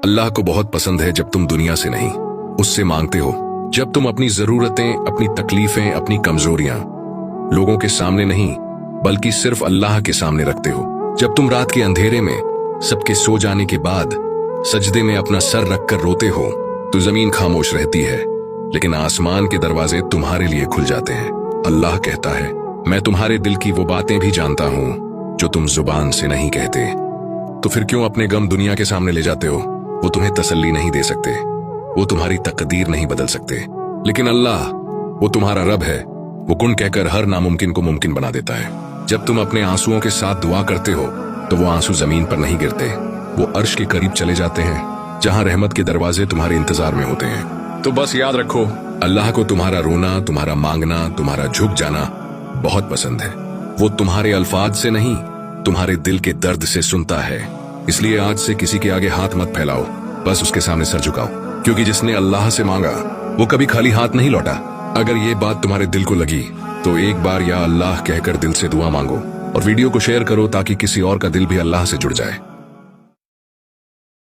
अल्लाह को बहुत पसंद है जब तुम दुनिया से नहीं उससे मांगते हो, जब तुम अपनी जरूरतें, अपनी तकलीफें, अपनी कमजोरियां लोगों के सामने नहीं बल्कि सिर्फ अल्लाह के सामने रखते हो। जब तुम रात के अंधेरे में सबके सो जाने के बाद सजदे में अपना सर रखकर रोते हो तो जमीन खामोश रहती है, लेकिन आसमान के दरवाजे तुम्हारे लिए खुल जाते हैं। अल्लाह कहता है, मैं तुम्हारे दिल की वो बातें भी जानता हूं जो तुम जुबान से नहीं कहते। तो फिर क्यों अपने गम दुनिया के सामने ले जाते हो? वो तुम्हें तसल्ली नहीं दे सकते, वो तुम्हारी तकदीर नहीं बदल सकते, लेकिन अल्लाह वो तुम्हारा रब है। वो कुन कहकर हर नामुमकिन को मुमकिन बना देता है। जब तुम अपने आंसुओं के साथ दुआ करते हो तो वो आंसू जमीन पर नहीं गिरते, वो अर्श के करीब चले जाते हैं जहां रहमत के दरवाजे तुम्हारे इंतजार में होते हैं। तो बस याद रखो, अल्लाह को तुम्हारा रोना, तुम्हारा मांगना, तुम्हारा झुक जाना बहुत पसंद है। वो तुम्हारे अल्फाज से नहीं तुम्हारे दिल के दर्द से सुनता है। इसलिए आज से किसी के आगे हाथ मत फैलाओ, बस उसके सामने सर झुकाओ, क्योंकि जिसने अल्लाह से मांगा वो कभी खाली हाथ नहीं लौटा। अगर ये बात तुम्हारे दिल को लगी तो एक बार या अल्लाह कहकर दिल से दुआ मांगो और वीडियो को शेयर करो ताकि किसी और का दिल भी अल्लाह से जुड़ जाए।